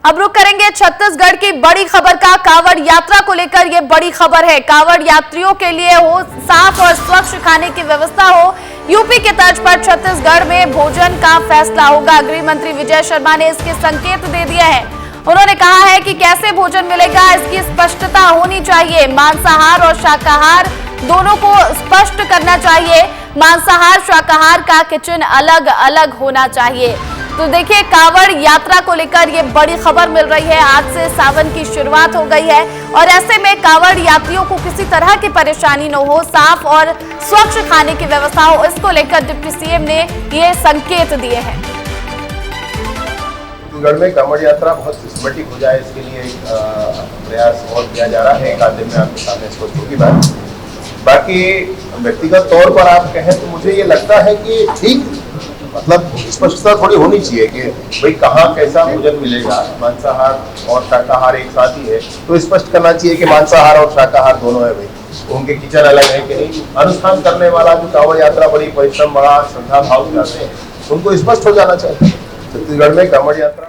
अब रुक करेंगे छत्तीसगढ़ की बड़ी खबर का। कांवड़ यात्रा को लेकर यह बड़ी खबर है। कांवड़ यात्रियों के लिए हो साफ और स्वच्छ खाने की व्यवस्था हो। यूपी के तर्ज पर छत्तीसगढ़ में भोजन का फैसला होगा। गृह मंत्री विजय शर्मा ने इसके संकेत दे दिए हैं। उन्होंने कहा है कि कैसे भोजन मिलेगा इसकी स्पष्टता होनी चाहिए। मांसाहार और शाकाहार दोनों को स्पष्ट करना चाहिए। मांसाहार शाकाहार का किचन अलग अलग होना चाहिए। तो देखिए, कांवड़ यात्रा को लेकर ये बड़ी खबर मिल रही है। आज से सावन की शुरुआत हो गई है और ऐसे में कांवड़ यात्रियों को किसी तरह की परेशानी न हो, साफ और स्वच्छ खाने की व्यवस्था हो, इसको लेकर डिप्टी सीएम ने ये संकेत दिए हैं। छत्तीसगढ़ में कांवड़ यात्रा बहुत सिस्टमेटिक हो जाए, इसके लिए प्रयास और किया जा रहा है। एक आध दिन में आपके सामने स्पष्ट होगी बात। बाकी व्यक्तिगत तौर पर आप कहें तो मुझे ये लगता है कि ठीक मतलब स्पष्टता थोड़ी होनी चाहिए कि भाई कहाँ कैसा भोजन मिलेगा। मांसाहार और शाकाहार एक साथ ही है तो स्पष्ट करना चाहिए कि मांसाहार और शाकाहार दोनों है। भाई उनके किचन अलग है कि नहीं। अनुष्ठान करने वाला जो कांवड़ यात्रा बड़ी परिश्रम, बड़ा श्रद्धा भाव से जाते हैं, उनको स्पष्ट हो जाना चाहिए छत्तीसगढ़ में कांवड़ यात्रा।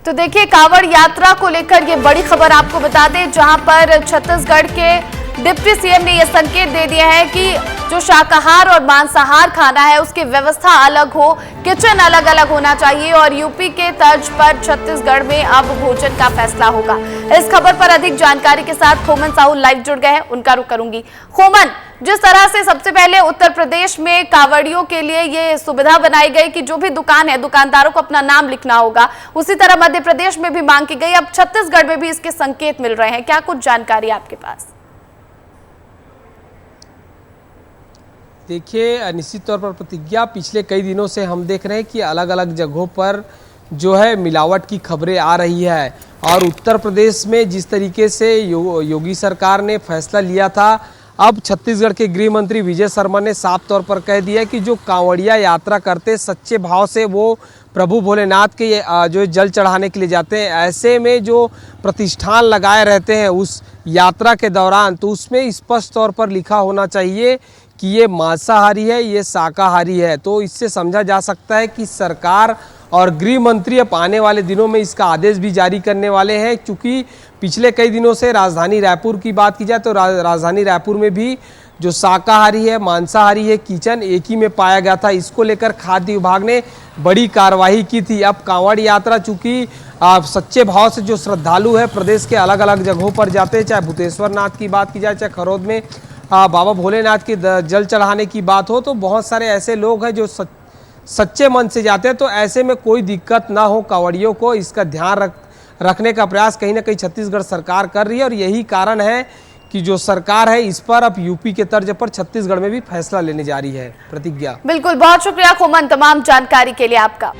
तो देखिए, कांवड़ यात्रा को लेकर ये बड़ी खबर आपको बता दें, जहां पर छत्तीसगढ़ के डिप्टी सीएम ने यह संकेत दे दिया है कि जो शाकाहार और मांसाहार खाना है उसकी व्यवस्था अलग हो, किचन अलग अलग होना चाहिए और यूपी के तर्ज पर छत्तीसगढ़ में अब भोजन का फैसला होगा। इस खबर पर अधिक जानकारी के साथ खोमन साहू लाइव जुड़ गए हैं, उनका रुख करूंगी। खोमन, जिस तरह से सबसे पहले उत्तर प्रदेश में कांवड़ियों के लिए ये सुविधा बनाई गई कि जो भी दुकान है दुकानदारों को अपना नाम लिखना होगा, उसी तरह मध्य प्रदेश में भी मांग की गई। अब छत्तीसगढ़ में भी इसके संकेत मिल रहे हैं, क्या कुछ जानकारी आपके पास? देखिए, निश्चित तौर पर प्रतिज्ञा, पिछले कई दिनों से हम देख रहे हैं कि अलग अलग जगहों पर जो है मिलावट की खबरें आ रही है और उत्तर प्रदेश में जिस तरीके से योगी सरकार ने फैसला लिया था, अब छत्तीसगढ़ के गृह मंत्री विजय शर्मा ने साफ तौर पर कह दिया कि जो कांवड़िया यात्रा करते सच्चे भाव से वो प्रभु भोलेनाथ के जो जल चढ़ाने के लिए जाते हैं, ऐसे में जो प्रतिष्ठान लगाए रहते हैं उस यात्रा के दौरान, तो उसमें स्पष्ट तौर पर लिखा होना चाहिए कि ये मांसाहारी है, ये शाकाहारी है। तो इससे समझा जा सकता है कि सरकार और गृह मंत्री अब आने वाले दिनों में इसका आदेश भी जारी करने वाले हैं। क्योंकि पिछले कई दिनों से राजधानी रायपुर की बात की जाए तो राजधानी रायपुर में भी जो शाकाहारी है, मांसाहारी है, किचन एक ही में पाया गया था। इसको लेकर खाद्य विभाग ने बड़ी कार्रवाई की थी। अब कांवड़ यात्रा चूँकि सच्चे भाव से जो श्रद्धालु है प्रदेश के अलग अलग जगहों पर जाते हैं, चाहे भूतेश्वर नाथ की बात की जाए, चाहे खरौद में बाबा भोलेनाथ के जल चढ़ाने की बात हो, तो बहुत सारे ऐसे लोग हैं जो सच्चे मन से जाते हैं। तो ऐसे में कोई दिक्कत ना हो कांवड़ियों को, इसका ध्यान रखने का प्रयास कहीं ना कहीं छत्तीसगढ़ सरकार कर रही है और यही कारण है कि जो सरकार है इस पर अब यूपी के तर्ज पर छत्तीसगढ़ में भी फैसला लेने जा रही है। प्रतिज्ञा, बिल्कुल, बहुत शुक्रिया खोमन तमाम जानकारी के लिए आपका।